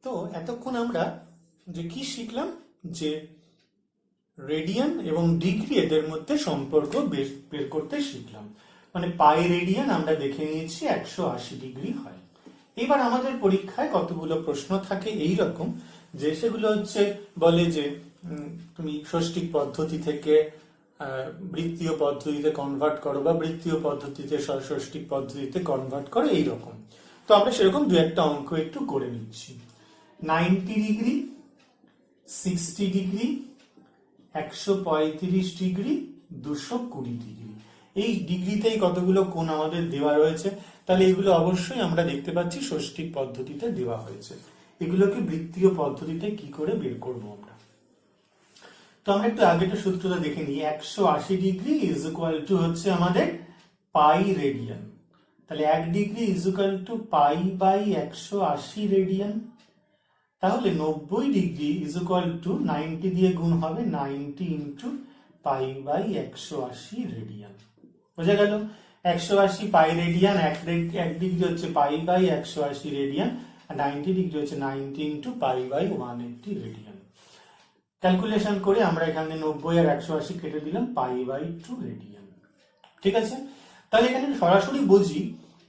তো এতক্ষণ আমরা যে কি শিখলাম, যে রেডিয়ান এবং ডিগ্রি এদের মধ্যে সম্পর্ক বের করতে শিখলাম। মানে পাই রেডিয়ান আমরা দেখে নিয়েছি 180 ডিগ্রি হয়। এবার আমাদের পরীক্ষায় কতগুলো প্রশ্ন থাকে এই রকম, যে সেগুলো হচ্ছে বলে যে তুমি ষষ্ঠিক পদ্ধতি থেকে বৃত্তীয় পদ্ধতিতে কনভার্ট করো বা বৃত্তীয় পদ্ধতিতে ষষ্ঠিক পদ্ধতিতে কনভার্ট করো, এইরকম। তো আমরা সেরকম দু একটা অঙ্ক একটু করে নিচ্ছি। 90 ডিগ্রি, 60 ডিগ্রি, 135 ডিগ্রি, 220 ডিগ্রি, এই ডিগ্রিতেই কতগুলো কোণ আমাদের দেওয়া রয়েছে। তাহলে এগুলো অবশ্যই আমরা দেখতে পাচ্ছি ষষ্ঠিক পদ্ধতিতে দেওয়া হয়েছে। এগুলোকে বৃত্তীয় পদ্ধতিতে কি করে বের করব আমরা? তো আমরা একটু আগে একটা সূত্রটা দেখে নিই। 180 ডিগ্রি ইজ ইকুয়াল টু হচ্ছে আমাদের পাই রেডিয়ান। তাহলে 1 degree is equal to pi by 180 radian. তাহলে 90 ডিগ্রি ইজ ইকুয়াল টু 90 দিয়ে গুণ হবে 90 ইন্টু পাই বাই 180 রেডিয়ান। বোঝা গেল? 180 পাই রেডিয়ান, 1 ডিগ্রি হচ্ছে পাই বাই 180 রেডিয়ান, আর 90 ডিগ্রি হচ্ছে 90 into pi by 180 radian. Calculation করে আমরা এখানে 90 আর 180 কেটে দিলাম, পাই বাই 2 রেডিয়ান। ঠিক আছে? তাহলে এখানে সরাসরি বুঝি,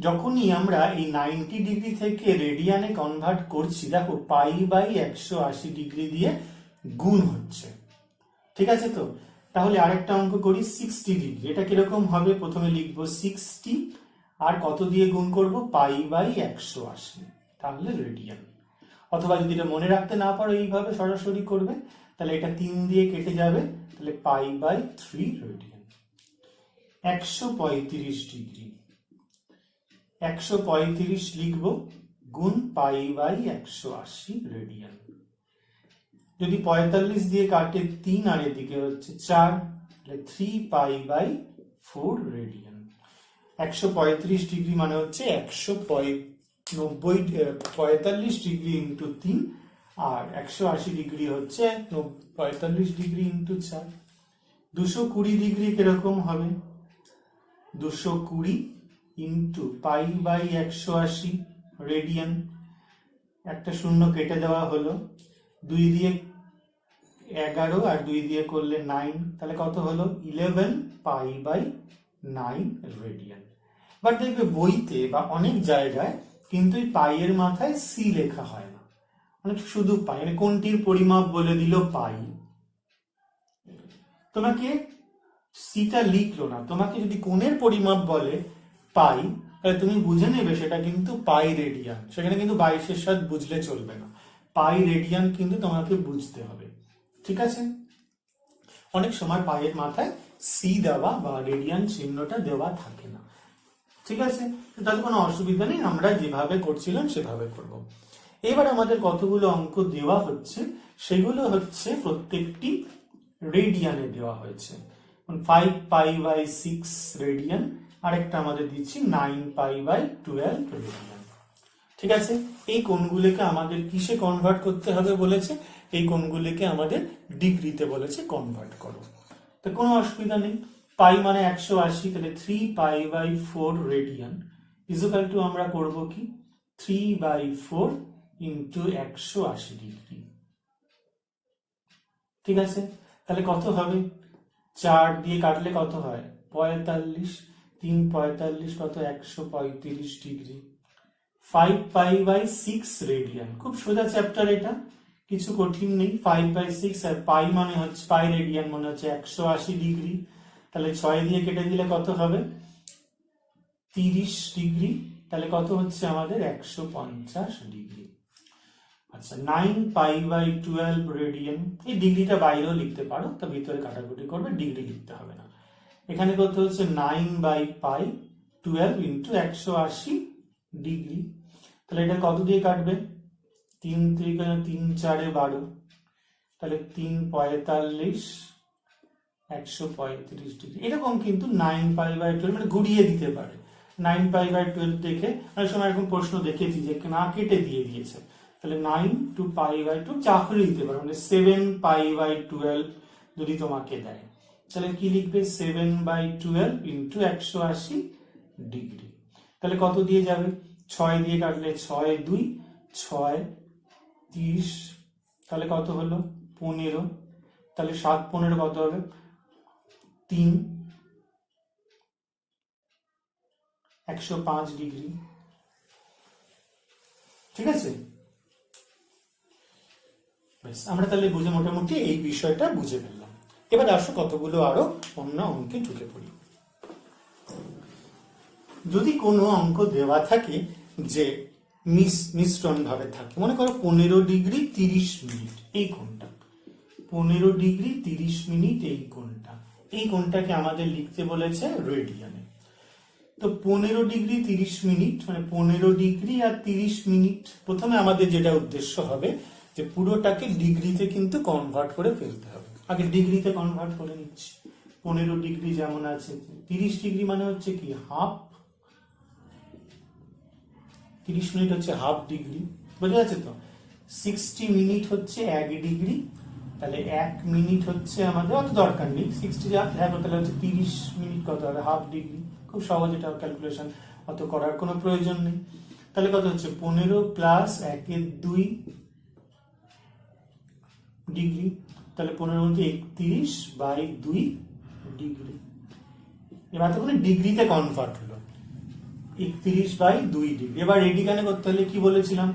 যখনই আমরা এই 90 ডিগ্রি থেকে রেডিয়ানে কনভার্ট করছি, দেখো পাই বাই 180 ডিগ্রি দিয়ে গুণ হচ্ছে। ঠিক আছে? তো তাহলে আরেকটা অঙ্ক করি, 60 ডিগ্রি। এটা কিরকম হবে? প্রথমে লিখবো 60 আর কত দিয়ে গুণ করব? পাই বাই 180, তাহলে রেডিয়ান। অথবা যদি এটা মনে রাখতে না পারো, এইভাবে সরাসরি করবে। তাহলে এটা 3 দিয়ে কেটে যাবে, তাহলে পাই বাই 3 রেডিয়ান। 135 ডিগ্রি, 135 লিখবো গুণ পাই বাই 180 রেডিয়ান। যদি 45 দিয়ে কাটে 3 আর এদিকে হচ্ছে 4, তাহলে 3 পাই বাই 4 রেডিয়ান। 135 ডিগ্রি মানে হচ্ছে 145 ডিগ্রি ইন্টু 3, আর 180 ডিগ্রি হচ্ছে 45 ডিগ্রি ইন্টু 4। 220 ডিগ্রি কিরকম হবে? 220 ইন্টু পাই বাই 180 রেডিয়ান। একটা শূন্য কেটে দেওয়া হলো, 2 দিয়ে 11 আর 2 দিয়ে করলে 9, তাহলে কত হলো? 11 পাই বাই 9 রেডিয়ান। বাট দেখবে বইতে বা অনেক জায়গায় কিন্তু এই পাই এর মাথায় সি লেখা হয় না, মানে শুধু পাই, মানে কোনটির পরিমাপ বলে দিল পাই, তোমাকে সিটা লিখলো না। তোমাকে যদি কোণের পরিমাপ বলে পাই, তাহলে তুমি বুঝে নেবে সেটা কিন্তু পাই রেডিয়ান। সেখানে কিন্তু 22-এর সাথে বুঝলে চলবে না, পাই রেডিয়ান কিন্তু তোমাকে বুঝতে হবে। ঠিক আছে? অনেক সময় পাইয়ের মাথায় সি দেওয়া বা রেডিয়ান চিহ্নটা দেওয়া থাকে না। ঠিক আছে? তাতে কোনো অসুবিধা নেই, আমরা যেভাবে করছিলাম সেভাবে করব। এবার আমাদের কতগুলো অঙ্ক দেওয়া হচ্ছে, সেগুলো হচ্ছে প্রত্যেকটি রেডিয়ানে দেওয়া হয়েছে। 5 পাই বাই 6 রেডিয়ান, আরেকটা আমাদের দিচ্ছি 9 পাই বাই 12 রেডিয়ান। ঠিক আছে? এই কোণগুলিকে আমাদের কিসে কনভার্ট করতে হবে বলেছে? এই কোণগুলিকে আমাদের ডিগ্রিতে বলেছে কনভার্ট করো। তো কোনো অসুবিধা নেই। পাই মানে 180, তাহলে 3 pi by 4 radian equal to আমরা করব কি? 3 বাই 4 ইন্টু 180 ডিগ্রি। ঠিক আছে? তাহলে কত হবে? 4 দিয়ে কাটলে কত হয়? 45, 3 45 কত? 135 ডিগ্রি। 5 পাই বাই 6 রেডিয়ান, খুব সোজা চ্যাপ্টার, এটা কিছু কঠিন নেই। 5 বাই 6 আর পাই মানে হচ্ছে পাই রেডিয়ান মানে হচ্ছে 180 ডিগ্রি। তাহলে 6 দিয়ে কেটে দিলে কত হবে? 30 ডিগ্রি। তাহলে কত হচ্ছে আমাদের? 150 ডিগ্রি। আচ্ছা, 9 পাই বাই 12 রেডিয়ান, এই ডিগ্রিটা বাইরেও লিখতে পারো, তা ভিতরে কাটাকুটি করবে, ডিগ্রি লিখতে হবে না। এখানে কত হচ্ছে? 9 বাই পাই 12 ইন্টু 180 ডিগ্রি। তাহলে এটা কত দিয়ে কাটবে? 3 3 3 4 12, তাহলে 3 45 135 ডিগ্রি। এরকম কিন্তু 9 পাই বাই 12 মানে ঘুরিয়ে দিতে পারে। 9 পাই বাই 12 দেখে অনেক সময় এরকম প্রশ্ন দেখেছি যে না কেটে দিয়ে দিয়েছে, তাহলে 9 টু পাই বাই 2 চাকরি দিতে পারে, মানে 7 পাই বাই 12 যদি তোমাকে দেয়, তাহলে কি লিখবে? 7 বাই 12 ইন্টু 180 ডিগ্রি। তাহলে কত দিয়ে যাবে? 6 দিয়ে কাটলে 6 2 6 30, তাহলে কত হলো 15, তাহলে 7 15 কত হবে 3, 105 ডিগ্রি। ঠিক আছে, আমরা তাহলে বুঝে মোটামুটি এই বিষয়টা বুঝে ফেললাম। এবার আসো কতগুলো আরো অন্য অঙ্কে ঢুকে পড়ি। যদি কোনো অঙ্ক দেওয়া থাকে যে মিশ্রণ ভাবে থাকে, মনে করো 15 ডিগ্রি 30 মিনিট এই কোণটা, 15 ডিগ্রি 30 মিনিট এই কোণটা, এই কোণটাকে আমাদের লিখতে বলেছে রেডিয়ানে। তো 15 ডিগ্রি 30 মিনিট মানে 15 ডিগ্রি আর 30 মিনিট, প্রথমে আমাদের যেটা উদ্দেশ্য হবে যে পুরোটাকে ডিগ্রিতে কিন্তু কনভার্ট করে ফেলতে হবে। আগে ডিগ্রিতে কনভার্ট করে নিচ্ছি। 15 ডিগ্রি যেমন আছে, 30 ডিগ্রি মানে হচ্ছে কি হাফ, 30 মিনিট হচ্ছে হাফ ডিগ্রি, বোঝা যাচ্ছে তো। 60 মিনিট হচ্ছে 1 ডিগ্রি, তাহলে 1 মিনিট হচ্ছে আমাদের, অত দরকার নেই 60 দেখো তাহলে হচ্ছে 30 মিনিট কত হবে হাফ ডিগ্রি, খুব সহজ এটা ক্যালকুলেশন, অত করার কোনো প্রয়োজন নেই। তাহলে কত হচ্ছে 15 প্লাস 1 2 ডিগ্রি, তাহলে 15 মধ্যে 31 বাই 2 ডিগ্রি। এবার তখন ডিগ্রিতে কনভার্ট হলো 31 বাই 2 ডিগ্রি। এবার রেডি কেন করতে হলে কি বলেছিলাম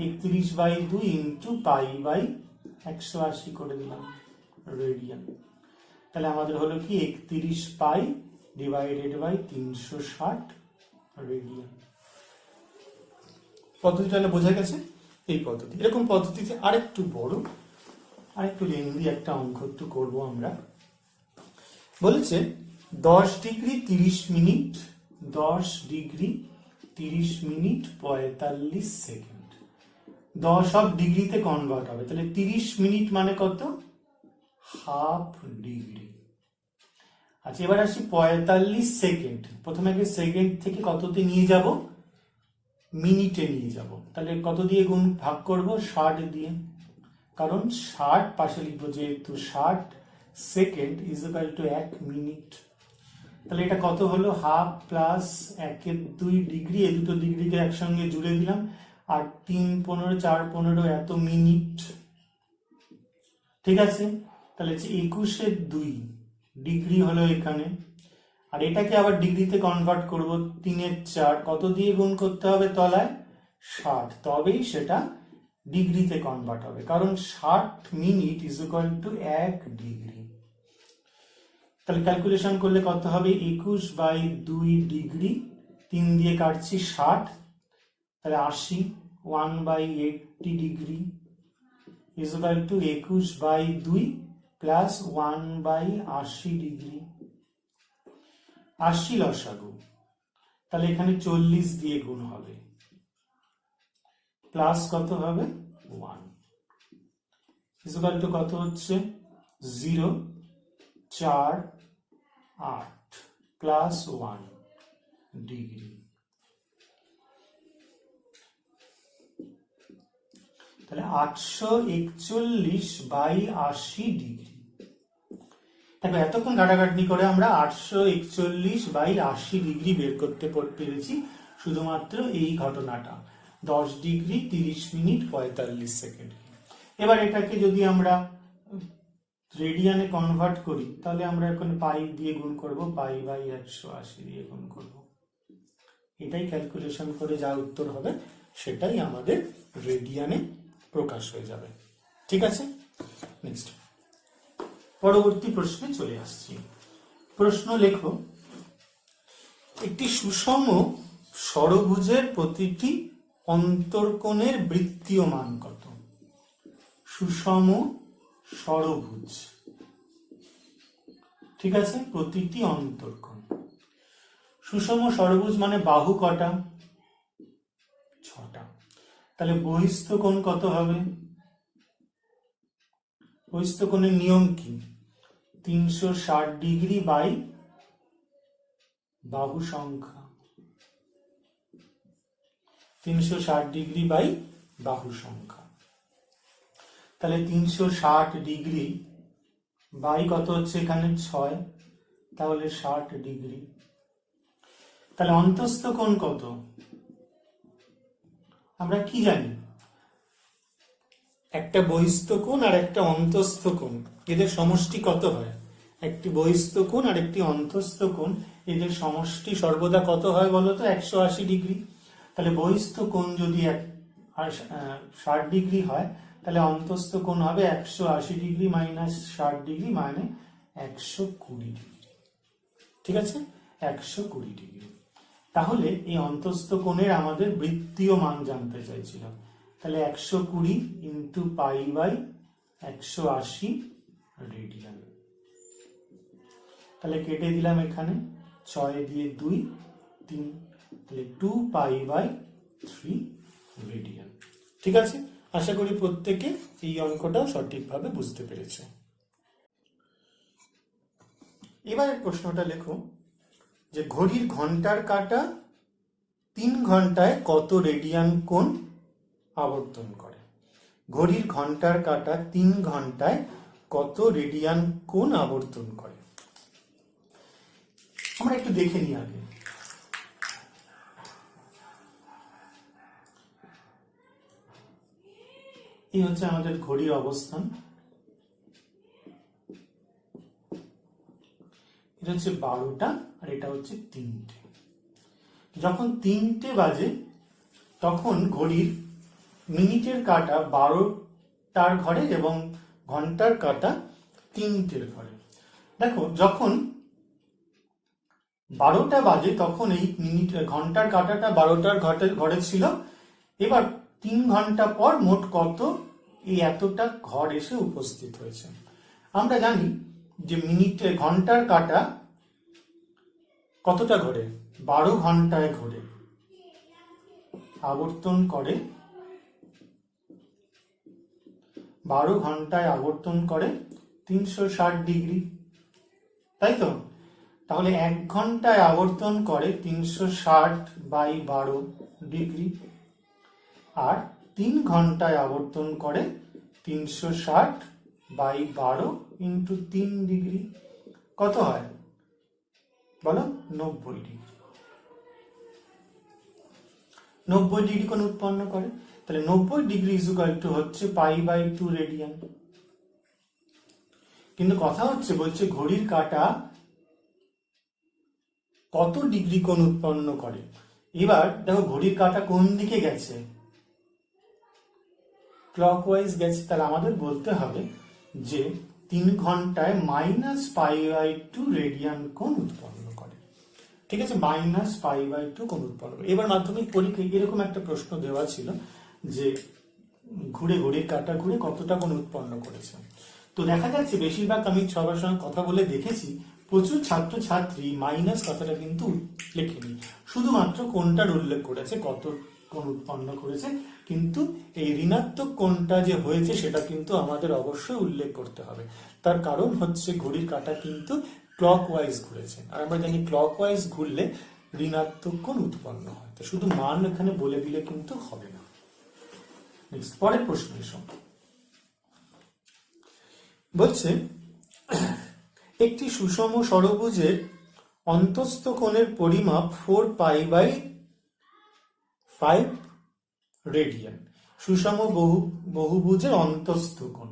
31 বাই 2 ইন্টু পাই বাই 180 করে দিলাম রেডিয়ান। তাহলে আমাদের হলো কি 31 পাই ডিভাইডেড বাই 360 রেডিয়ান। পদ্ধতিটা বোঝা গেছে? এই পদ্ধতি, এরকম পদ্ধতিতে আরেকটু বড় আরেকটু লেন্দি একটা অঙ্ক একটু করবো আমরা। বলেছে 10 degree 30 minute 10 degree 30 minute 45 second. 10 সব ডিগ্রিতে কনভার্ট হবে, তাহলে 30 মিনিট মানে কত হাফ ডিগ্রি। আচ্ছা এবার আসি 45 সেকেন্ড, প্রথমে আগে সেকেন্ড থেকে কততে নিয়ে যাব মিনিটে নিয়ে যাব, তাহলে কত দিয়ে গুণ ভাগ করব 60 দিয়ে, কারণ 60 পাশে লিখবো যেহেতু 60 second is equal two 1 minute. তাহলে এটা কত হলো হাফ প্লাস 1 2 ডিগ্রি, এই দুটো ডিগ্রিকে একসঙ্গে জুড়ে দিলাম, আর 3 15 4 15 এত মিনিট। ঠিক আছে, তাহলে 21 2 ডিগ্রি হলো এখানে, আর এটাকে আবার ডিগ্রিতে কনভার্ট করব 3 4, কত দিয়ে গুণ করতে হবে তলায় 60, তবেই সেটা ডিগ্রিতে কনভার্ট হবে, কারণ 60 minute is equal two 1 degree. তাহলে ক্যালকুলেশন করলে কত হবে 21 বাই 2 ডিগ্রি, 3 দিয়ে কাটছি 60, তাহলে 80, 1 by 80 degree is equal to 21 by 2 plus 1 by 80 degree. 80 লসাগু, তাহলে এখানে 40 দিয়ে গুণ হবে, প্লাস কত হবে 1 ইজ ইকুয়াল টু কত হচ্ছে 0 4 8 প্লাস 1 ডিগ্রি। তাহলে 841 বাই 80 ডিগ্রি। দেখো এতক্ষণ ঘাটাঘাটি করে আমরা 841 বাই 80 ডিগ্রি বের করতে পেরেছি শুধুমাত্র এই ঘটনাটা, 10 ডিগ্রি 30 মিনিট 45 সেকেন্ড। এবার এটাকে যদি আমরা রেডিয়ানে কনভার্ট করি, তাহলে আমরা এখন পাই দিয়ে গুণ করব, পাই বাই 180 দিয়ে গুণ করব, এটাই ক্যালকুলেশন করে যা উত্তর হবে সেটাই আমাদের রেডিয়ানে প্রকাশ হয়ে যাবে। ঠিক আছে, নেক্সট পরবর্তী প্রশ্নে চলে আসছি। প্রশ্ন লেখো, একটি সুষম ষড়ভুজের প্রতিটি অন্তর্কোণের বৃত্তীয় মান কত? সুষম ষড়ভুজ, ঠিক আছে, প্রতিটি অন্তর্কোণ। সুষম ষড়ভুজ মানে বাহু কটা? 6টা। তাহলে বহিস্থ কোণ কত হবে? বহিস্থ কোণের নিয়ম কি? 360 ডিগ্রি বাই বাহু সংখ্যা, 360 ডিগ্রি বাই বাহু সংখ্যা। তাহলে 360 ডিগ্রি বাই কত হচ্ছে এখানে 6, তাহলে 60 ডিগ্রি। তাহলে অন্তস্থ কোণ কত? আমরা কি জানি একটা বহিস্থ কোণ আর একটা অন্তস্থ কোণ, এদের সমষ্টি কত হয়? একটি বহিস্থ কোণ আর একটি অন্তস্থ কোণ, এদের সমষ্টি সর্বদা কত হয় বলতো? 180 ডিগ্রি। তাহলে বহিস্থ কোণ যদি 60 ডিগ্রি হয়, তাহলে অন্তস্থ কোণ হবে 180 ডিগ্রি মাইনাস 60 ডিগ্রি মানে 120 ডিগ্রি। ঠিক আছে, 120 ডিগ্রি। তাহলে এই অন্তস্থ কোণের আমাদের বৃত্তীয় মান জানতে চাইছিলাম। তাহলে 120 ইন্টু পাই বাই 180 রেডিয়ান। তাহলে কেটে দিলাম এখানে 6 দিয়ে 2 3, তাহলে 2 পাই বাই 3 রেডিয়ান। ঠিক আছে, আশা করি প্রত্যেকে এই অঙ্কটা সঠিকভাবে বুঝতে পেরেছে। এবারের প্রশ্নটা লেখো যে ঘড়ির ঘন্টার কাঁটা 3 ঘন্টায় কত রেডিয়ান কোণ আবর্তন করে? ঘড়ির ঘন্টার কাঁটা 3 ঘন্টায় কত রেডিয়ান কোণ আবর্তন করে? আমরা একটু দেখে নিই আগে। এই হচ্ছে আমাদের ঘড়ির অবস্থান, এটা হচ্ছে 12টা আর এটা হচ্ছে 3টে। যখন 3টে বাজে তখন ঘড়ির মিনিটের কাঁটা 12টার ঘরে এবং ঘন্টার কাঁটা 3টের ঘরে। দেখো, যখন 12টা বাজে তখন এই ঘন্টার কাঁটাটা 12টার ঘরে ছিল। এবার 3 ঘন্টা পর মোট কত এই এতটা ঘর এসে উপস্থিত হয়েছে? আমরা জানি যে ঘন্টার কাঁটা কতটা ঘোরে? 12 ঘন্টায় ঘোরে, আবর্তন করে 12 ঘন্টায় আবর্তন করে 360 ডিগ্রি, তাই তো? তাহলে 1 ঘন্টায় আবর্তন করে 360 বাই 12 ডিগ্রি, আর 3 ঘন্টায় আবর্তন করে 360 বাই 12 ইন্টু 3 ডিগ্রি। কত হয় বলো? 90 ডিগ্রি। 90 ডিগ্রি কোণ উৎপন্ন করে। তাহলে 90 ডিগ্রি ইকুয়াল টু হচ্ছে পাই বাই 2 রেডিয়ান। কিন্তু কথা হচ্ছে, বলছে ঘড়ির কাঁটা কত ডিগ্রি কোণ উৎপন্ন করে। এবার দেখো, ঘড়ির কাঁটা কোন দিকে গেছে? ক্লকওয়াইজ গেছে। তাহলে আমাদের বলতে হবে যে 3 ঘন্টায় মাইনাস পাই বাই 2 রেডিয়ান কোণ উৎপন্ন করে। ঠিক আছে, মাইনাস পাই বাই 2 কোণ উৎপন্ন করে। এবার মাধ্যমিক পরীক্ষায় এরকম একটা প্রশ্ন দেওয়া ছিল যে ঘড়ির কাঁটা ঘুরে কতটা কোণ উৎপন্ন করেছে। তো দেখা যাচ্ছে বেশিরভাগ, আমি সবার সঙ্গে কথা বলে দেখেছি, প্রচুর ছাত্রছাত্রী মাইনাস কথাটা কিন্তু লেখেনি, শুধুমাত্র কোণটার উল্লেখ করেছে, কত কোণ উৎপন্ন করেছে। কিন্তু এই ঋণাত্মক কোণটা যে হয়েছে সেটা কিন্তু আমাদের অবশ্যই উল্লেখ করতে হবে। তার কারণ হচ্ছে ঘড়ির কাঁটা কিন্তু ক্লকওয়াইজ ঘুরেছে, আর আমরা জানি ক্লকওয়াইজ ঘুরলে ঋণাত্মক কোণ উৎপন্ন হয়। তো শুধু মান এখানে বলে দিলে কিন্তু হবে না। নেক্সট, পরের প্রশ্ন এসো। বলছে একটি সুষম ষড়ভুজের অন্তস্থ কোণের পরিমাপ 4 পাই বাই 5 রেডিয়ান। সুষম বহুভুজের অন্তস্থ কোণ,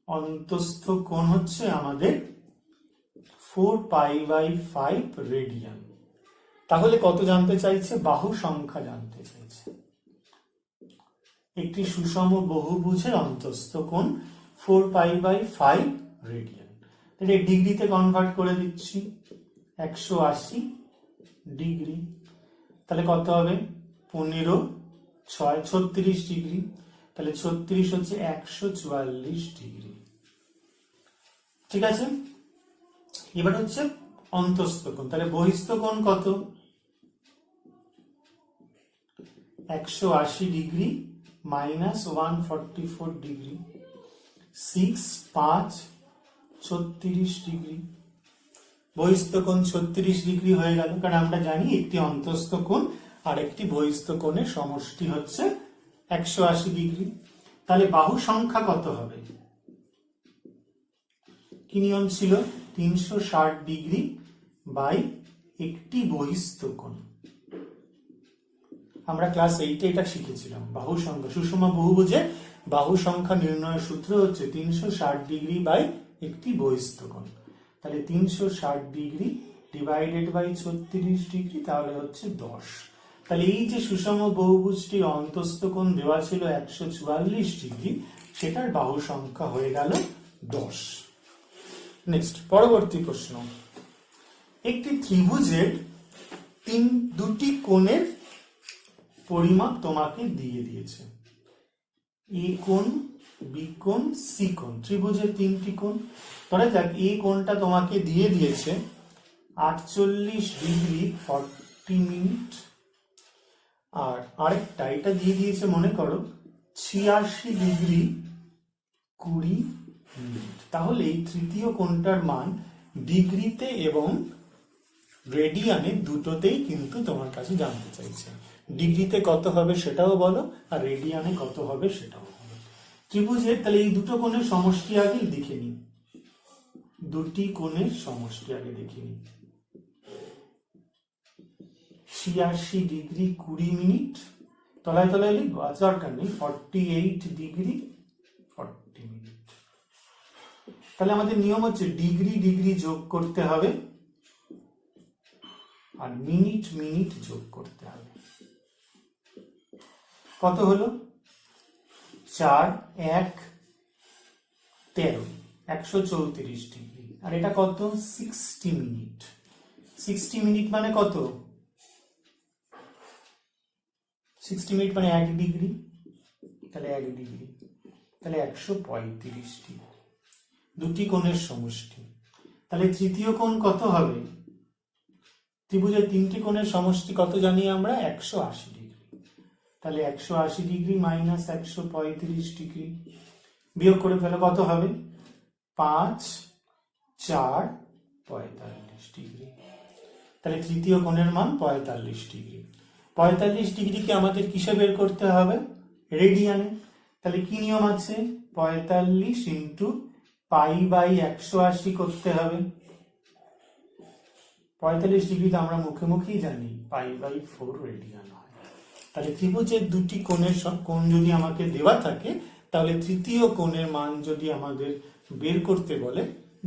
অন্তস্থ কোণ হচ্ছে আমাদের 4 পাই বাই 5 রেডিয়ান। তাহলে কত জানতে চাইছে? বাহু সংখ্যা জানতে চাইছে। একটি সুষম বহুভুজের অন্তস্থ কোণ 4 পাই বাই 5 রেডিয়ান। তাহলে ডিগ্রিতে কনভার্ট করে দিচ্ছি, 180 ডিগ্রি। তাহলে কত হবে? 15 6 36 ডিগ্রি। তাহলে 36 হচ্ছে 144 ডিগ্রি। ঠিক আছে, এবার হচ্ছে অন্তস্থ কোণ। তাহলে বহিস্থ কোণ কত? 180 ডিগ্রি মাইনাস 144 ডিগ্রি, 6 5 36 ডিগ্রি। বহিস্থ কোণ 36 ডিগ্রি হয়ে গেল, কারণ আমরা জানি একটি অন্তস্থ কোণ আর একটি বহিস্থ কোণের সমষ্টি হচ্ছে 180 ডিগ্রি। তাহলে বাহু সংখ্যা কত হবে? কি নিয়ম ছিল? 360 ডিগ্রি বাই একটি বহিস্থ কোণ। আমরা ক্লাস 8-এ এটা শিখেছিলাম। বাহু সংখ্যা, সুষম বহুভুজে বাহু সংখ্যা নির্ণয়ের সূত্র হচ্ছে 360 ডিগ্রি বাই একটি বহিস্থ কোণ। তাহলে 360 ডিগ্রি ডিভাইডেড বাই 36 ডিগ্রি, তাহলে হচ্ছে 10। তাহলে এই যে সুষম বহুভুজটির অন্তস্থ কোণ দেওয়া ছিল 144 ডিগ্রি, সেটার বাহু সংখ্যা হয়ে গেল 10। নেক্সট, পরবর্তী প্রশ্ন। একটি ত্রিভুজের দুটি কোণের পরিমাপ তোমাকে দিয়ে দিয়েছে। এ কোণ, বি কোণ, সি কোণ, ত্রিভুজের 3টি কোণ। ধরা যাক এই কোণটা তোমাকে দিয়ে দিয়েছে 48 ডিগ্রি 40 মিনিট, আর আরেকটা এটা দিয়ে দিয়েছে মনে করো 86 ডিগ্রি 20 মিনিট। তাহলে এই তৃতীয় কোণটার মান ডিগ্রিতে এবং রেডিয়ানে দুটোতেই কিন্তু তোমার কাছে জানতে চাইছে। ডিগ্রিতে কত হবে সেটাও বলো, আর রেডিয়ানে কত হবে সেটাও বলো। ত্রিভুজের তাহলে এই দুটো কোণের সমষ্টি আগে দেখে নিই। দুটি কোণের সমষ্টি আগে দেখে নিই। 86 ডিগ্রি 20 মিনিট, তলায় তলায় লিখবো, আজ দরকার নেই। 48 ডিগ্রি 40 মিনিট। তাহলে আমাদের নিয়ম হচ্ছে ডিগ্রি ডিগ্রি যোগ করতে হবে আর মিনিট মিনিট যোগ করতে হবে। কত হলো? 4 1 13, 134 ডিগ্রি। আর এটা কত? 60 মিনিট। 60 মিনিট মানে কত? 60 মিনিট মানে 1 ডিগ্রি, তাহলে 1 ডিগ্রি, তাহলে 135 ডিগ্রি। দুটি কোণের সমষ্টি। তাহলে তৃতীয় কোণ কত হবে? ত্রিভুজের 3টি কোণের সমষ্টি কত জানি আমরা? 180 ডিগ্রি। তাহলে 180 ডিগ্রি মাইনাস 135 ডিগ্রি, বিয়োগ করে ফেলে কত হবে? 5 4 45 ডিগ্রি। তাহলে তৃতীয় কোণের মান 45 ডিগ্রি। 45 ডিগ্রিকে আমাদের কিসে বের করতে হবে? রেডিয়ানে। তাহলে কি নিয়ম আছে? 45 ইন্টু পাই বাই 180 করতে হবে। 45 ডিগ্রি তো আমরা মুখে মুখেই জানি পাই বাই 4 রেডিয়ান হয়। তাহলে ত্রিভুজের দুটি কোণের কোণ যদি আমাকে দেওয়া থাকে, তাহলে তৃতীয় কোণের মান যদি আমাদের বের করতে বলে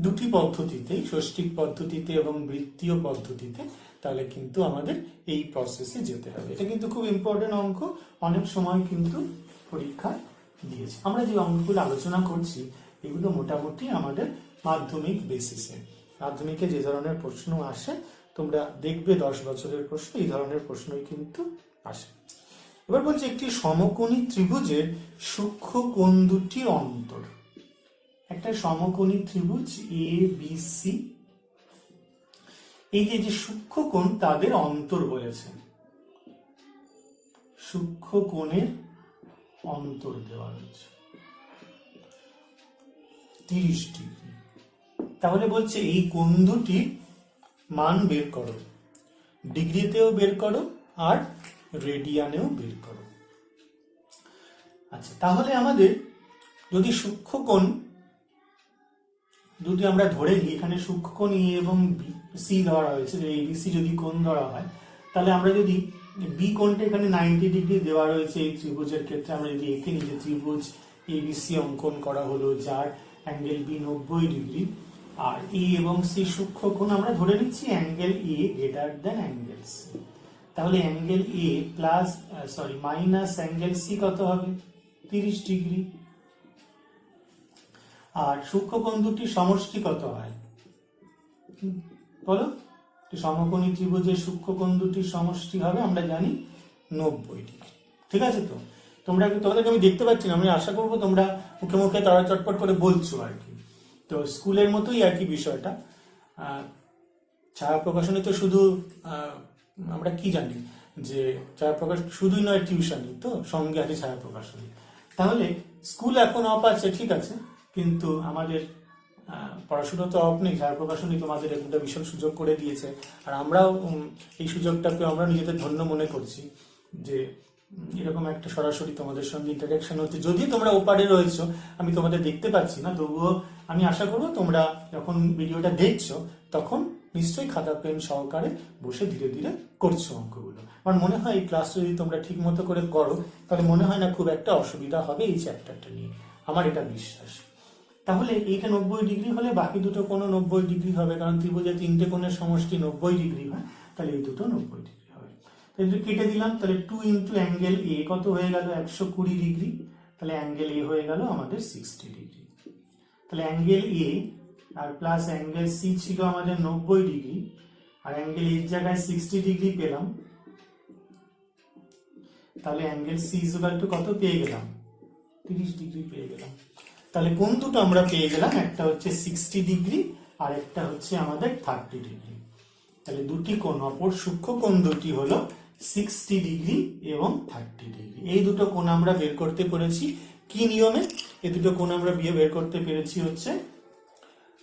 দুটি পদ্ধতিতেই, ষষ্ঠিক পদ্ধতিতে এবং বৃত্তীয় পদ্ধতিতে, তাহলে কিন্তু আমাদের এই প্রসেসে যেতে হবে। এটা কিন্তু খুব ইম্পর্টেন্ট অঙ্ক, অনেক সময় কিন্তু পরীক্ষা দিয়েছে। আমরা যে অঙ্কগুলো আলোচনা করছি এগুলো মোটামুটি আমাদের মাধ্যমিক বেসিসে, মাধ্যমিকে যে ধরনের প্রশ্ন আসে তোমরা দেখবে 10 বছরের প্রশ্ন এই ধরনের প্রশ্নই কিন্তু আসে। এবার বলছি একটি সমকোণী ত্রিভুজের সূক্ষ্ম কোণ দুটির অন্তর। একটা সমকোণী ত্রিভুজ এ বি সি, এই যে সূক্ষ্ম কোণ তাদের অন্তর বলেছে, সূক্ষ্ম কোণের অন্তর দেওয়া রয়েছে 30 ডিগ্রি। তাহলে বলছে এই কোণ দুটি মান বের করো, ডিগ্রিতেও বের করো আর রেডিয়ানেও বের করো। আচ্ছা, তাহলে আমাদের যদি সূক্ষ্মকোণ দুটি আমরা ধরে নিই, এখানে সূক্ষ্মকোণ এ এবং সি ধরা হয়েছে, যে এবিসি যদি কোণ ধরা হয়, তাহলে আমরা যদি বি কোণটা এখানে 90 ডিগ্রি দেওয়া রয়েছে এই ত্রিভুজের ক্ষেত্রে, আমরা যদি এঁকে নিই যে ত্রিভুজ এবিসি অঙ্কন করা হলো যার অ্যাঙ্গেল বি 90 ডিগ্রি, আর এ এবং সি সূক্ষ্মকোণ আমরা ধরে নিচ্ছি angle A greater than angle C. তাহলে angle A plus minus angle C কত হবে? 30 ডিগ্রি। আর সূক্ষ্মকোণ দুটির সমষ্টি কত হয় বলো? সমকোণী ত্রিভুজের সূক্ষ্মকোণ দুটির সমষ্টি হবে আমরা জানি 90 ডিগ্রি। ঠিক আছে? তো তোমাদেরকে আমি দেখতে পাচ্ছি না, আমি আশা করবো তোমরা মুখে মুখে তারা চটপট করে বলছো আর কি। তো স্কুলের মতোই আর কি বিষয়টা। ছায়া প্রকাশনী তো শুধু আমরা কি জানি যে ছায়া প্রকাশ শুধুই নয়, টিউশনই তো সঙ্গে আছে ছায়া প্রকাশনী। তাহলে স্কুল এখন অফ আছে, ঠিক আছে, কিন্তু আমাদের পড়াশোনা তো অফ নেই। ছায়া প্রকাশনী তোমাদের একটা বিশাল সুযোগ করে দিয়েছে, আর আমরাও এই সুযোগটাকে আমরা নিজেদের ধন্য মনে করছি যে এরকম একটা সরাসরি তোমাদের সঙ্গে ইন্টারাকশন হচ্ছে। যদিও তোমরা ওপারে রয়েছো, আমি তোমাদের দেখতে পাচ্ছি না, তবুও আমি আশা করবো তোমরা যখন ভিডিওটা দেখছো তখন নিশ্চয়ই খাতা পেন সহকারে বসে ধীরে ধীরে করছো অঙ্কগুলো। আমার মনে হয় এই ক্লাসটা যদি তোমরা ঠিক মতো করে করো তাহলে মনে হয় না খুব একটা অসুবিধা হবে এই চ্যাপ্টারটা নিয়ে, আমার এটা বিশ্বাস। তাহলে এইটা 90 ডিগ্রি হলে বাকি দুটো কোনো 90 ডিগ্রি হবে, কারণ ত্রিভুজে 3টে কোণের সমষ্টি 90 ডিগ্রি হয়, তাহলে এই দুটো 90 ডিগ্রি হবে। তাহলে কেটে দিলাম, তাহলে 2 ইন্টু অ্যাঙ্গেল এ কত হয়ে গেল 120 ডিগ্রি, তাহলে অ্যাঙ্গেল এ হয়ে গেল আমাদের 60 ডিগ্রি। তাহলে অ্যাঙ্গেল এ আর প্লাস অ্যাঙ্গেল সি ছিল আমাদের 90 ডিগ্রি, আর অ্যাঙ্গেল এর জায়গায় 60 ডিগ্রি পেলাম, তাহলে অ্যাঙ্গেল সি ইকুয়াল টু কত পেয়ে গেলাম 30 ডিগ্রি পেয়ে গেলাম। তাহলে কোণ দুটো আমরা পেয়ে গেলাম, একটা হচ্ছে 60 ডিগ্রি আর একটা হচ্ছে আমাদের 30 ডিগ্রি। তাহলে দুটি কোণ, অপর সূক্ষ্ম কোণ দুটি হলো 60 ডিগ্রি এবং 30 ডিগ্রি। এই দুটো কোণ আমরা বের করতে পেরেছি কি নিয়মে? এই দুটো কোণ আমরা বের করতে পেরেছি হচ্ছে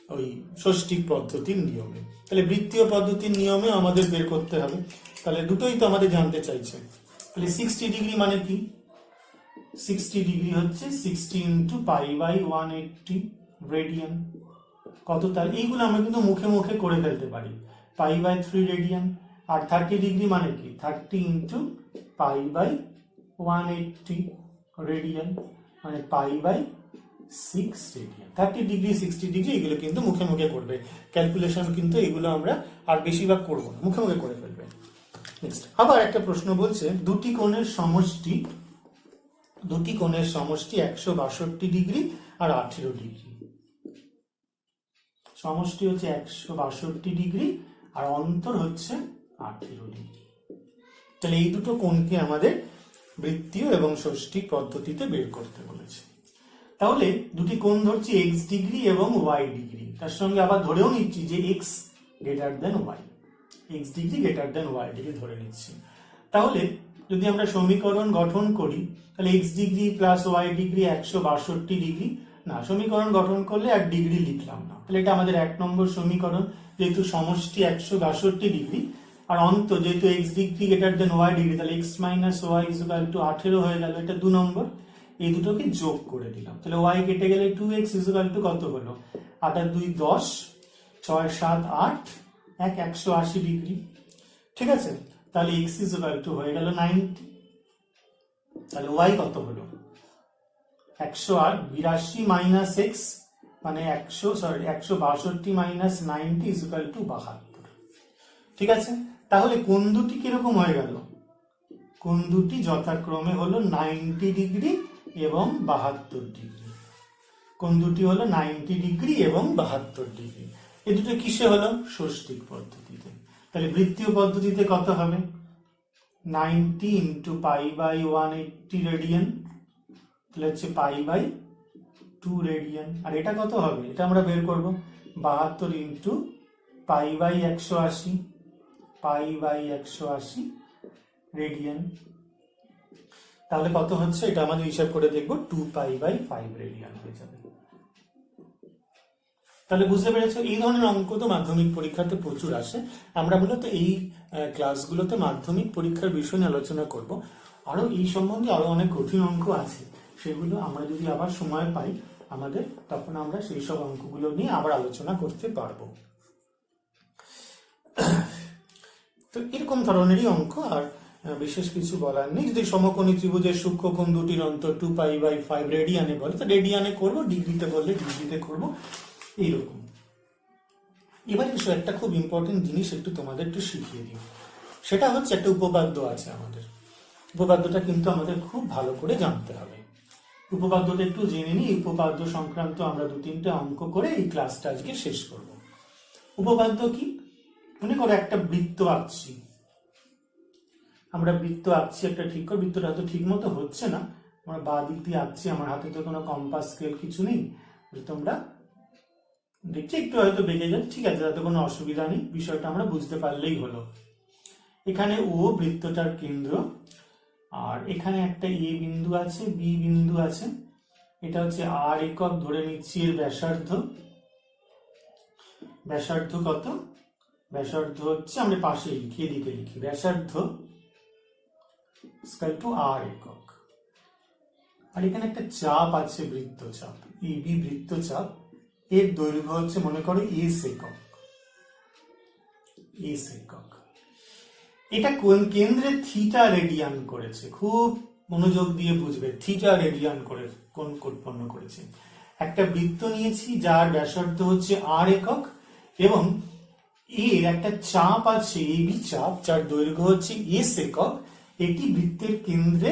ওই ষষ্ঠিক পদ্ধতির নিয়মে। তাহলে বৃত্তীয় পদ্ধতির নিয়মে আমাদের বের করতে হবে, তাহলে দুটোই তো আমাদের জানতে চাইছে। তাহলে 60 ডিগ্রি মানে কি? 60 ডিগ্রি হচ্ছে 60 ইন্টু পাই বাই 180 রেডিয়ান। কত? তাহলে এইগুলো আমরা কিন্তু মুখে মুখে করে ফেলতে পারি, পাই বাই 3 রেডিয়ান। আর 30 ডিগ্রি মানে কি? 30 ইন্টু পাই বাই 180 রেডিয়ান, মানে pi by 6 radian. 30 degree 60 degree এগুলো কিন্তু মুখে মুখে করবে, ক্যালকুলেশন কিন্তু এগুলো আমরা আর বেশিরভাগ করবো না, মুখে মুখে করে ফেলবে। নেক্সট আবার একটা প্রশ্ন বলছে দুটি কোণের সমষ্টি 162 ডিগ্রি আর 18 ডিগ্রি। সমষ্টি হচ্ছে 162 ডিগ্রি আর অন্তর হচ্ছে 18 ডিগ্রি। তাহলে এই দুটো কোণকে আমাদের বৃত্তীয় এবং ষষ্ঠিক পদ্ধতিতে বের করতে বলেছে। তাহলে দুটি কোণ ধরছি x ডিগ্রি এবং y ডিগ্রি, তার সঙ্গে আবার ধরেও নিচ্ছি যে x greater than y, x degree greater than y degree ধরে নিচ্ছি। তাহলে যদি আমরা সমীকরণ গঠন করি তাহলে x degree plus y degree 162 degree, না সমীকরণ গঠন করলে আর ডিগ্রি লিখলাম না, তাহলে এটা আমাদের 1 নম্বর সমীকরণ, যেহেতু সমষ্টি 162 ডিগ্রি আর অন্ত যেহেতু x degree greater than y degree, তাহলে x minus y equal to 18 হয়ে গেল, এটা 2 নম্বর। এই দুটোকে যোগ করে দিলাম, তাহলে y কেটে গেলে 2x ইকুয়াল টু কত হলো 8 আর 2 10, 6 7 8, 180 ডিগ্রি। ঠিক আছে, তাহলে x ইকুয়াল টু হয়ে গেল 90। তাহলে y কত হলো 182 মাইনাস x মানে 162 মাইনাস 90 ইকুয়াল টু 72। ঠিক আছে, তাহলে কোণ দুটি কিরকম হয়ে গেল? কোণ দুটি যথাক্রমে হলো 90 ডিগ্রি এবং 72 ডিগ্রি। কোণ দুটি হলো 90 ডিগ্রি এবং 72 ডিগ্রি। এই দুটো কিসে হলো? ষষ্ঠিক পদ্ধতিতে। তাহলে বৃত্তীয় পদ্ধতিতে কত হবে? 90 ইন্টু পাই বাই 180 রেডিয়ান, তাহলে হচ্ছে পাই বাই 2 রেডিয়ান। আর এটা কত হবে? এটা আমরা বের করব 72 into pi by 180, pi by 180 radian. তাহলে কত হচ্ছে? এটা আমাদের হিসাব করে দেখবো 2 পাই বাই 5 রেডিয়ান হয়ে যাবে। তাহলে বুঝতে পেরেছো, এই ধরনের অঙ্ক তো মাধ্যমিক পরীক্ষাতে প্রচুর আসে। আমরা মূলত এই ক্লাসগুলোতে মাধ্যমিক পরীক্ষার বিষয় নিয়ে আলোচনা করব। আরো এই সম্বন্ধে আরো অনেক কঠিন অঙ্ক আছে, সেগুলো আমরা যদি আবার সময় পাই আমাদের, তখন আমরা সেই সব অঙ্কগুলো নিয়ে আবার আলোচনা করতে পারবো। তো এরকম ধরনেরই অঙ্ক, আর বিশেষ কিছু বলার নেই। যদি সমকোণী ত্রিভুজের সূক্ষ্মকোণ দুটির অন্তর 2 পাই বাই 5 রেডিয়ানে বলে তো রেডিয়ানে করবো, ডিগ্রিতে বললে ডিগ্রিতে করবো, এইরকম। এবার এসো একটা খুব ইম্পর্টেন্ট জিনিস একটু তোমাদের একটু শিখিয়ে দিই, সেটা হচ্ছে একটা উপপাদ্য আছে আমাদের। উপপাদ্যটা কিন্তু আমাদের খুব ভালো করে জানতে হবে। উপপাদ্যটা একটু জেনে নিই, উপপাদ্য সংক্রান্ত আমরা 2-3টে অঙ্ক করে এই ক্লাসটা আজকে শেষ করব। উপপাদ্য কি? মনে করো একটা বৃত্ত আঁকছি, আমরা বৃত্ত আঁকছি একটা, ঠিক করে বৃত্তটা হয়তো ঠিক মতো হচ্ছে না, আমরা বাঁ দিক দিয়ে আঁকছি, আমার হাতে তো কোনো কম্পাস স্কেল কিছু নেই, তোমরা দেখছি একটু হয়তো বেঁকে যায়, ঠিক আছে, তাতে কোনো অসুবিধা নেই, বিষয়টা আমরা বুঝতে পারলেই হলো। এখানে ও বৃত্তটার কেন্দ্র, আর এখানে একটা এ বিন্দু আছে, বি বিন্দু আছে, এটা হচ্ছে আর একক ধরে নিচ্ছি এর ব্যাসার্ধ। ব্যাসার্ধ কত? ব্যাসার্ধ হচ্ছে, আমরা পাশে লিখি, এদিকে লিখি, ব্যাসার্ধ ইকুয়াল টু আর একক। আর এখানে একটা চাপ আছে, বৃত্তচাপ, এবি বৃত্তচাপ, এর দৈর্ঘ্য হচ্ছে মনে করো এস একক, এস একক। এটা কোন কেন্দ্রে থিটা রেডিয়ান করেছে, খুব মনোযোগ দিয়ে বুঝবে, থিটা রেডিয়ান করে কোন উৎপন্ন করেছে। একটা বৃত্ত নিয়েছি যার ব্যাসার্ধ হচ্ছে r একক এবং এর একটা চাপ আছে এবি চাপ, যার দৈর্ঘ্য হচ্ছে s একক। এটি বৃত্তের কেন্দ্রে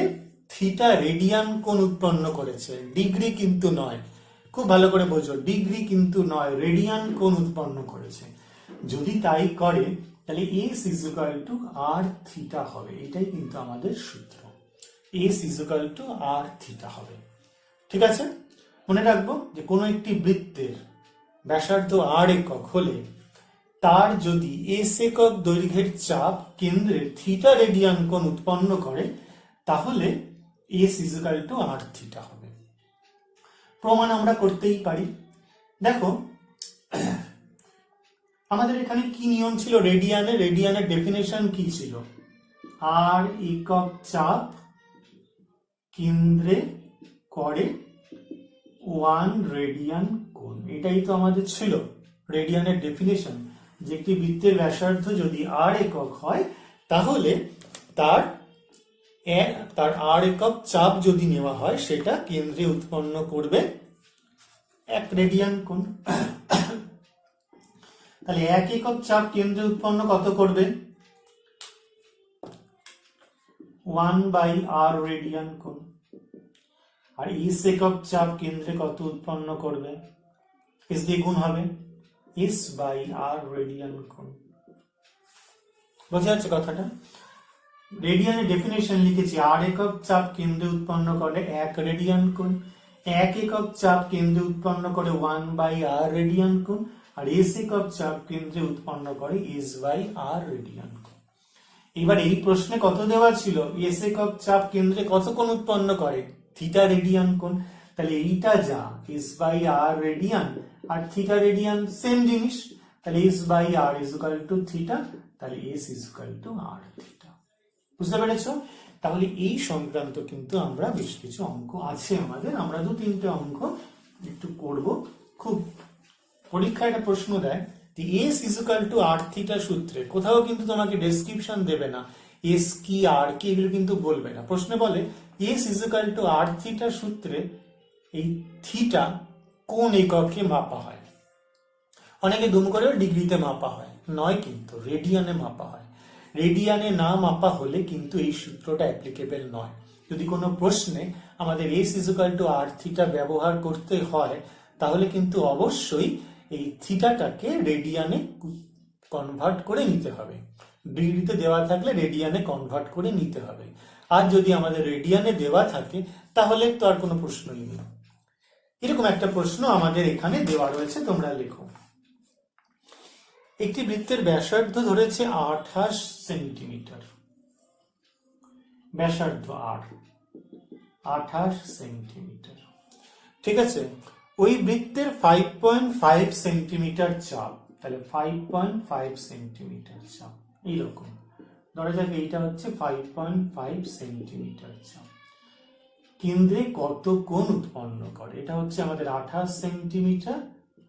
থিটা রেডিয়ান কোণ উৎপন্ন করেছে, ডিগ্রি কিন্তু নয়, খুব ভালো করে বোঝো, ডিগ্রি কিন্তু নয়, রেডিয়ান কোণ উৎপন্ন করেছে। যদি তাই করে তাহলে s equal to r theta হবে, এটাই কিন্তু আমাদের সূত্র, s equal to r theta হবে। ঠিক আছে, মনে রাখবো যে কোনো একটি বৃত্তের ব্যাসার্ধ r একক হলে তার যদি s একক দৈর্ঘ্যের চাপ কেন্দ্রে থিটা রেডিয়ান কোণ উৎপন্ন করে তাহলে s equal to r theta হবে। প্রমাণ আমরা করতেই পারি। দেখো আমাদের এখানে কি নিয়ম ছিল, রেডিয়ানের ডেফিনেশন কি ছিল, r একক চাপ কেন্দ্রে করে 1 রেডিয়ান কোণ, এটাই তো আমাদের ছিল রেডিয়ানের ডেফিনেশন, যে একটি বৃত্তের ব্যাসার্ধ যদি r একক হয় তাহলে তার r একক চাপ যদি নেওয়া হয় সেটা কেন্দ্রে উৎপন্ন করবে 1 রেডিয়ান কোণ। তাহলে 1 একক চাপ কেন্দ্রে উৎপন্ন কত করবে, 1/r রেডিয়ান কোণ। আর s একক চাপ কেন্দ্রে কত উৎপন্ন করবে, s দিয়ে গুণ হবে, s/r রেডিয়ান কোণ। বোঝা যাচ্ছে কথাটা? রেডিয়ানের ডেফিনেশন লিখেছি, r একক চাপ কেন্দ্রে উৎপন্ন করে 1 রেডিয়ান কোণ, 1 একক চাপ কেন্দ্রে উৎপন্ন করে 1/r রেডিয়ান কোণ, আর s একক চাপ কেন্দ্রে উৎপন্ন করে s/r রেডিয়ান কোণ। এবার এই প্রশ্নে কত দেওয়া ছিল, s একক চাপ কেন্দ্রে কত কোণ উৎপন্ন করে, থিটা রেডিয়ান কোণ। তাহলে এইটা যা s/r রেডিয়ান আর থিটা রেডিয়ান সেম জিনিস, তাহলে s/r ইকুয়াল টু থিটা, তাহলে s equal to r theta. বুঝতে পেরেছো? তাহলে এই সংক্রান্ত কিন্তু আমরা বেশ কিছু অঙ্ক আছে আমাদের, আমরা 2-3টে অঙ্ক একটু করব। খুব পরীক্ষায় একটা প্রশ্ন দেয় যে s equal to r theta সূত্রে, কোথাও কিন্তু তোমাকে ডেসক্রিপশন দেবে না, s কি r কি এগুলো কিন্তু বলবে না। প্রশ্নে বলে s equal to r theta সূত্রে এই থিটা কোন এককে মাপা হয়। অনেকে দুম করে ডিগ্রিতে মাপা হয়, নয় কিন্তু রেডিয়ানে মাপা হয়। রেডিয়ানে না মাপা হলে কিন্তু এই সূত্রটা অ্যাপ্লিকেবল নয়। যদি কোনো প্রশ্নে আমাদের s equal to r theta ব্যবহার করতে হয় তাহলে কিন্তু অবশ্যই এই থিটাটাকে রেডিয়ানে কনভার্ট করে নিতে হবে। ডিগ্রিতে দেওয়া থাকলে রেডিয়ানে কনভার্ট করে নিতে হবে, আর যদি আমাদের রেডিয়ানে দেওয়া থাকে তাহলে তো আর কোনো প্রশ্নই নেই। এরকম একটা প্রশ্ন আমাদের এখানে দেওয়া রয়েছে, তোমরা লেখো। একটি বৃত্তের ব্যাসার্ধ ধরেছে 28 সেন্টিমিটার, ব্যাসার্ধ r 28 সেন্টিমিটার। ঠিক আছে, ওই বৃত্তের 5.5 সেন্টিমিটার চাপ, তাহলে 5.5 সেন্টিমিটার চাপ এইরকম ধরা যাক, এইটা হচ্ছে 5.5 সেন্টিমিটার চাপ, কেন্দ্রে কত কোণ উৎপন্ন করে, এটা হচ্ছে আমাদের 28 সেন্টিমিটার,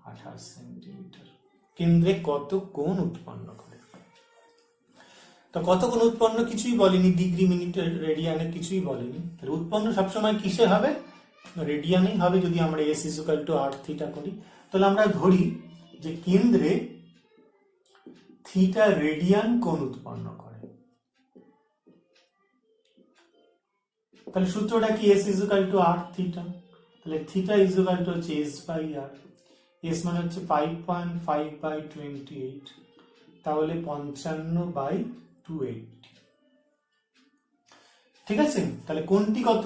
28 সেন্টিমিটার কেন্দ্রে কত কোণ উৎপন্ন করে। তো কত কোণ উৎপন্ন কিছুই বলেনি, ডিগ্রি মিনিট রেডিয়ানে কিছুই বলেনি। উৎপন্ন সবসময় কিসে হবে, রেডিয়ানেই হবে। যদি আমরা s equal to r theta করি তাহলে আমরা ধরি যে কেন্দ্রে থিটা রেডিয়ান কোণ উৎপন্ন করে, তাহলে সূত্রটা কি, s equal to r theta. তাহলে থিটা ইকুয়াল টু হচ্ছে s/r, s মানে হচ্ছে 5.5/28, তাহলে 55/280। ঠিক আছে, তাহলে কোণটি কত,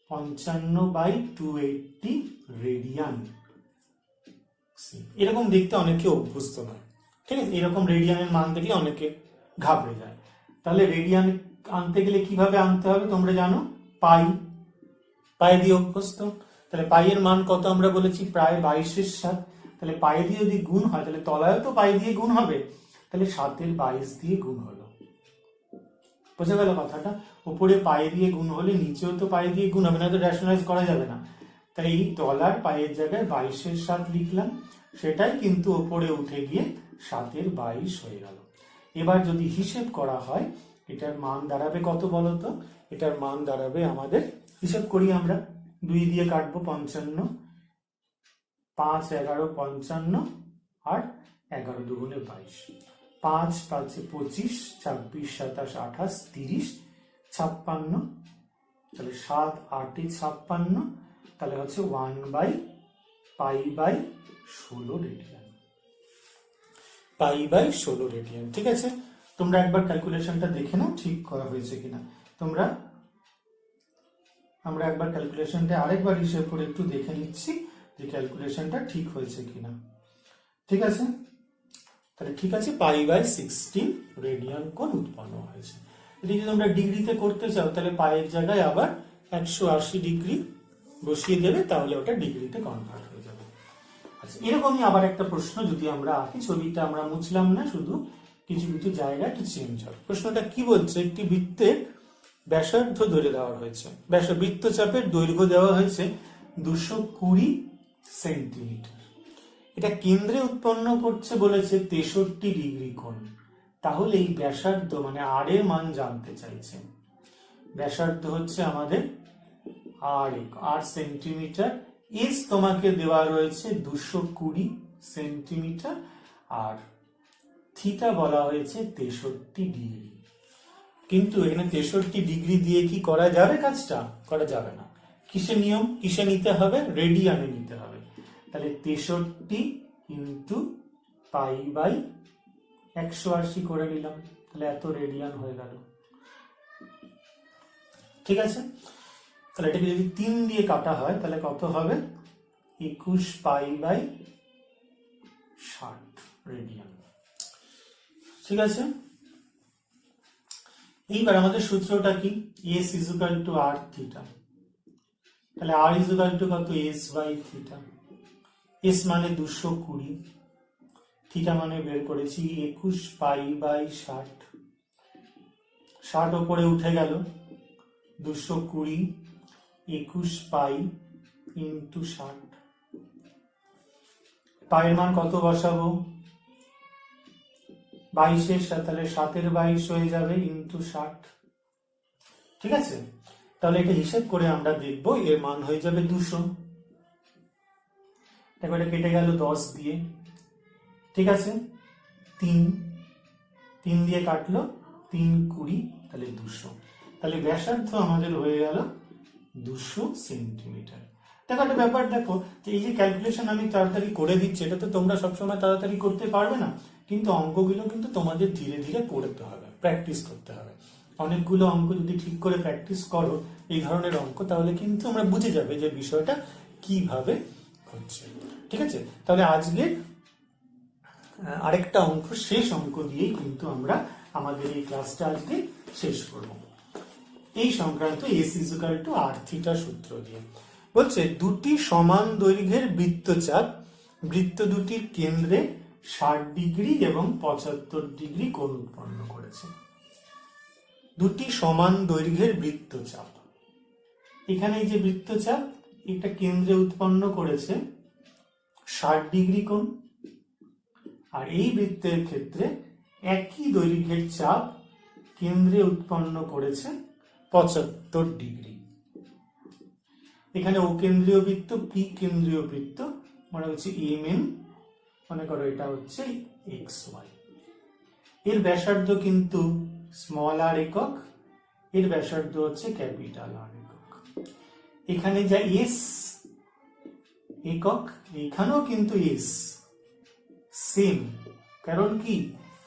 55/280 রেডিয়ান। এরকম দেখতে অনেকে অভ্যস্ত নয়, ঠিক আছে, এরকম রেডিয়ানের মান দেখলে অনেকে ঘাবড়ে যায়। তাহলে রেডিয়ান আনতে গেলে কিভাবে আনতে হবে তোমরা জানো, পাই দিয়ে অভ্যস্ত। তাহলে পাই এর মান কত আমরা বলেছি, প্রায় 22/7। তাহলে পাই দিয়ে যদি গুণ হয় তাহলে তলায়ও তো পাই দিয়ে গুণ হবে, তাহলে 7/22 দিয়ে গুণ হলো। বোঝা গেল কথাটা? উপরে পাই দিয়ে গুণ হলে নিচেও তো পাই দিয়ে গুণ হবে, না তো রেশনালাইজ করা যাবে না। তাহলে এই তলার পাইয়ের জায়গায় 22/7 লিখলাম, সেটাই কিন্তু উপরে উঠে গিয়ে 7/22 হয়ে গেল। এবার যদি হিসেব করা হয় এটার মান দাঁড়াবে কত বলতো? এটার মান দাঁড়াবে আমাদের, হিসেব করি আমরা, 2 দিয়ে কাটবো 55, 5 11 55 আর 11 দুগুণে 22, 5 5 25 26 27 28 30 56, তাহলে 7 8 56, তাহলে হচ্ছে 1/π/16 রেডিয়ান, π/16 রেডিয়ান। ঠিক আছে, তোমরা একবার ক্যালকুলেশনটা দেখে নাও ঠিক করা হয়েছে কিনা। আমরা একবার ক্যালকুলেশনটা আরেকবার হিসেব করে একটু দেখে নিচ্ছি যে ক্যালকুলেশনটা ঠিক হয়েছে কিনা। ঠিক আছে, তাহলে ঠিক আছে, π/16 রেডিয়ান কোণ উৎপন্ন হয়েছে। যদি তোমরা ডিগ্রিতে করতে চাও তাহলে পায়ের জায়গায় আবার 180 ডিগ্রি বসিয়ে দেবে, তাহলে ওটা ডিগ্রিতে কনভার্ট হয়ে যাবে। আচ্ছা, এরকমই আবার একটা প্রশ্ন যদি আমরা আঁকি, ছবিটা আমরা মুছলাম না, শুধু কিছু কিছু জায়গা একটু চেঞ্জ হবে। প্রশ্নটা কি বলছে? একটি বৃত্তের ব্যাসার্ধ ধরে দেওয়া হয়েছে, বৃত্তচাপের দৈর্ঘ্য দেওয়া হয়েছে 220 সেন্টিমিটার। এটা কেন্দ্রে উৎপন্ন করছে বলেছে 63 ডিগ্রি কোণ। তাহলে এই ব্যাসার্ধ মানে আর এর মান জানতে চাইছে। ব্যাসার্ধ হচ্ছে আমাদের আর সেন্টিমিটার, এস তোমাকে দেওয়া রয়েছে 220 সেন্টিমিটার, আর থিটা বলা হয়েছে 63 ডিগ্রি। কিন্তু এখানে 63 ডিগ্রি দিয়ে কি করা যাবে? কাজটা করা যাবে না। কিসে নিয়ম? কিসে নিতে হবে? রেডিয়ানে নিতে হবে। তাহলে 63 ইন্টু π/180 করে নিলাম, তাহলে এত রেডিয়ান হয়ে গেল। ঠিক আছে, তাহলে এটাকে যদি 3 দিয়ে কাটা হয় তাহলে কত হবে? 21 π/60 রেডিয়ান। ঠিক আছে, এইবার আমাদের সূত্রটা কি? S = r theta. তাহলে r = কত? S/θ। S মানে 220, থিটা মানে বের করেছি 21 π/60, 60 উপরে উঠে গেল, 220 21 π ইন্টু 60। পায়ের মান কত বসাবো? 22 তাহলে 7 22 হয়ে যাবে ইন্টু 60। ঠিক আছে, তাহলে এটা হিসেব করে আমরা দেখব এর মান হয়ে যাবে 200। এবারে কেটে গেল 10 দিয়ে। ঠিক আছে, 3 দিয়ে কাটলো, 3 20, তাহলে 200। তাহলে ব্যাসার্ধ আমাদের হয়ে গেল 200 সেন্টিমিটার। দেখো একটা ব্যাপার, দেখো যে এই যে ক্যালকুলেশন আমি তাড়াতাড়ি করে দিচ্ছি, এটা তো তোমরা সবসময় তাড়াতাড়ি করতে পারবে না, কিন্তু অঙ্কগুলো কিন্তু তোমাদের ধীরে ধীরে করতে হবে, প্র্যাকটিস করতে হবে। অনেকগুলো অঙ্ক যদি ঠিক করে প্র্যাকটিস করো এই ধরনের অঙ্ক, তাহলে কিন্তু আমরা বুঝে যাবে যে বিষয়টা কিভাবে হচ্ছে। ঠিক আছে, তাহলে আজকে আরেকটা অঙ্ক, শেষ অঙ্ক দিয়েই কিন্তু আমরা আমাদের এই ক্লাসটা আজকে শেষ করব, এই সংক্রান্ত S = r থিটা সূত্র দিয়ে। বলছে দুটি সমান দৈর্ঘ্যের বৃত্তচাপ বৃত্ত দুটির কেন্দ্রে 60 ডিগ্রি এবং 75 ডিগ্রি কোণ উৎপন্ন করেছে। দুটি সমান দৈর্ঘ্যের বৃত্তচাপ, এখানে এই যে বৃত্তচাপ এটা কেন্দ্রে উৎপন্ন করেছে 60 ডিগ্রি কোণ, আর এই বৃত্তের ক্ষেত্রে একই দৈর্ঘ্যের চাপ কেন্দ্রে উৎপন্ন করেছে 75 ডিগ্রি। এখানে ও কেন্দ্রীয় বৃত্ত, পি কেন্দ্রীয় বৃত্ত, মনে হচ্ছে MM, মনে করো এটা হচ্ছে XY। এর ব্যাসার্ধ কিন্তু স্মল r একক, এর ব্যাসার্ধ হচ্ছে ক্যাপিটাল R একক। এখানে যা S একক, এখানেও কিন্তু S সেম। কারণ কি?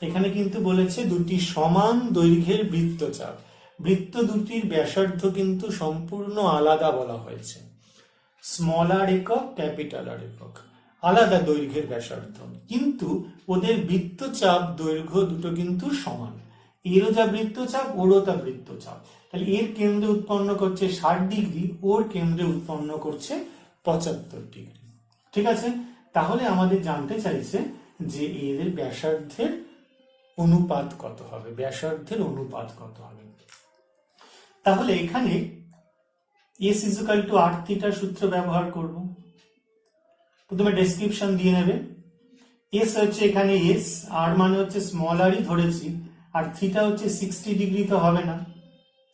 এখানে কিন্তু বলেছে দুটি সমান দৈর্ঘ্যের বৃত্তচাপ, বৃত্ত দুটির ব্যাসার্ধ কিন্তু সম্পূর্ণ আলাদা বলা হয়েছে। স্মল r একক, ক্যাপিটাল R একক, আলাদা দৈর্ঘ্যের ব্যাসার্ধ, কিন্তু ওদের বৃত্তচাপ দৈর্ঘ্য দুটো কিন্তু সমান। এরও যা বৃত্তচাপ, ওরও তা বৃত্তচাপ। তাহলে এর কেন্দ্রে উৎপন্ন করছে 60 ডিগ্রি, ওর কেন্দ্রে উৎপন্ন করছে 75 ডিগ্রি। ঠিক আছে, তাহলে আমাদের জানতে চাইছে যে এদের ব্যাসার্ধের অনুপাত কত হবে, ব্যাসার্ধের অনুপাত কত হবে। তাহলে এখানে S = r থিটার সূত্র ব্যবহার করব। প্রথমে ডেসক্রিপশন দিয়ে নেবে, এস হচ্ছে এখানে এস, আর মানে হচ্ছে স্মল আরই ধরেছি, আর থিটা হচ্ছে 60 ডিগ্রি, তো হবে না।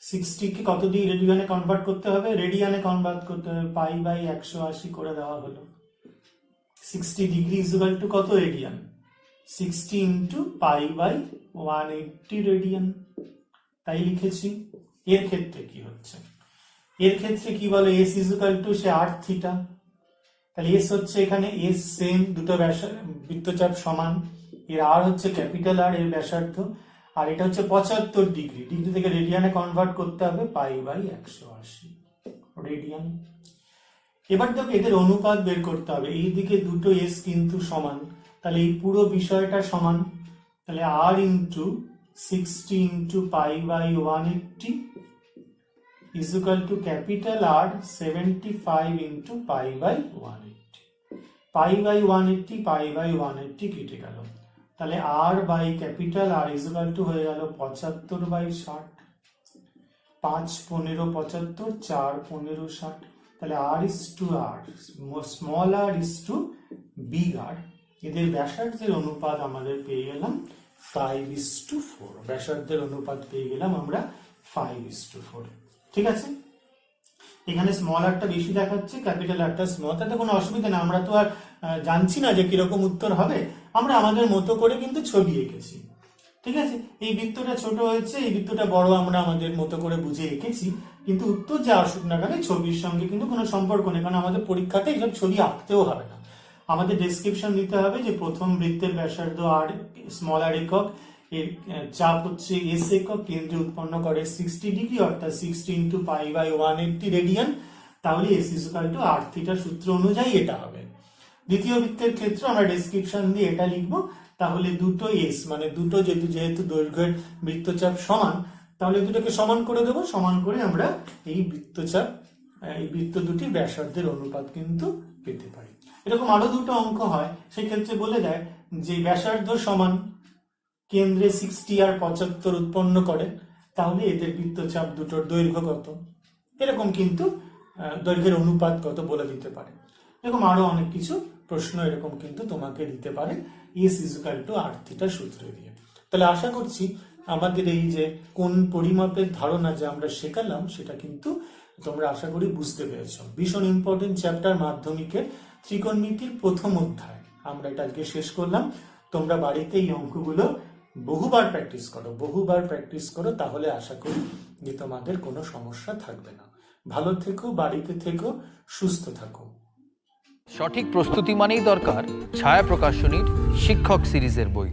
60 কে কত দিয়ে রেডিয়ানে কনভার্ট করতে হবে? রেডিয়ানে কনভার্ট করতে হবে, পাই বাই 180 করে দেওয়া হলো। 60 ডিগ্রি ইকুয়াল টু কত radian? 60 into pi by 180 radian, তাই লিখেছি। এর ক্ষেত্রে কি হচ্ছে? এর ক্ষেত্রে কি বলে? এস ইকুয়াল টু সে আর থিটা, তাহলে এস হচ্ছে এখানে এস সেম, দুটো বৃত্তচাপ সমান, এর আর হচ্ছে ক্যাপিটাল আর, এর ব্যাসার্ধ, আর এটা হচ্ছে 75 ডিগ্রি, ডিগ্রি থেকে রেডিয়ানে কনভার্ট করতে হবে, পাই বাই 180 রেডিয়ান। এবার দেখো এদের অনুপাত বের করতে হবে, এই দিকে দুটো এস কিন্তু সমান, তাহলে এই পুরো বিষয়টা সমান, তাহলে আর into 60 into pi by 180 is equal to capital R 75 into pi by 180, pi by 180 pi by 180 কেটে গেল, তাহলে R by capital R is equal to হয়ে গেল 75 by 60, 5 15 75, 4 15 60, তাহলে R is to R, small r is to big R। এদের ব্যাসার্ধের অনুপাত আমাদের পেয়ে গেলাম 5:4, ব্যাসার্ধের অনুপাত পেয়ে গেলাম আমরা 5:4। ঠিক আছে, এখানে স্মল আরটা বেশি দেখাচ্ছে, ক্যাপিটাল আরটা স্মল, তাতে কোনো অসুবিধা না, আমরা তো আর জানছি না যে কিরকম উত্তর হবে, আমরা আমাদের মতো করে কিন্তু ছবি এঁকেছি। ঠিক আছে, এই বৃত্তটা ছোট হয়েছে, এই বৃত্তটা বড়, আমরা আমাদের মতো করে বুঝে এঁকেছি, কিন্তু উত্তর যা আসুক না কেন ছবির সঙ্গে কিন্তু কোনো সম্পর্ক নেই, কারণ আমাদের পরীক্ষাতে এইসব ছবি আঁকতেও হবে না। আমাদের ডেসক্রিপশন দিতে হবে যে প্রথম বৃত্তের ব্যাসার্ধ আর স্মল আর একক, এর চাপ হচ্ছে এস একক, কেন্দ্রে উৎপন্ন করে 60 ডিগ্রি, অর্থাৎ 60 ইন্টু পাই বাই 180 রেডিয়ান, তাহলে S equal to r theta সূত্র অনুযায়ী এটা হবে। দ্বিতীয় বৃত্তের ক্ষেত্রে আমরা ডেসক্রিপশন দিয়ে এটা লিখবো, তাহলে দুটো এস মানে দুটো যেহেতু দৈর্ঘ্যের বৃত্তচাপ সমান, তাহলে দুটোকে সমান করে দেবো, সমান করে আমরা এই বৃত্তচাপ এই বৃত্ত দুটির ব্যাসার্ধের অনুপাত কিন্তু পেতে পারি। এরকম আরো দুটো অঙ্ক হয়, সেই ক্ষেত্রে বলে দেয় যে ব্যাসার্ধ সমান, কেন্দ্রে 60 আর 75 উৎপন্ন করে, তাহলে এদের বৃত্তচাপ দুটোর দৈর্ঘ্য কত, এরকম কিন্তু দৈর্ঘ্যের অনুপাত কত বলে দিতে পারে। এরকম আরো অনেক কিছু প্রশ্ন এরকম কিন্তু তোমাকে দিতে পারে S equal to r theta সূত্র দিয়ে। তাহলে আশা করছি আমাদের এই যে কোন পরিমাপের ধারণা যে আমরা শেখালাম সেটা কিন্তু তোমরা আশা করি বুঝতে পেরেছো। ভীষণ ইম্পর্টেন্ট চ্যাপ্টার মাধ্যমিকের ত্রিকোণমিতির প্রথম অধ্যায় আমরা এটা আজকে শেষ করলাম। তোমরা বাড়িতে এই অঙ্কগুলো বহুবার প্র্যাকটিস করো, তাহলে আশা করি যে তোমাদের কোনো সমস্যা থাকবে না। ভালো থেকো, বাড়িতে থেকো, সুস্থ থাকো। সঠিক প্রস্তুতি মানেই দরকার ছায়া প্রকাশনীর শিক্ষক সিরিজের বই।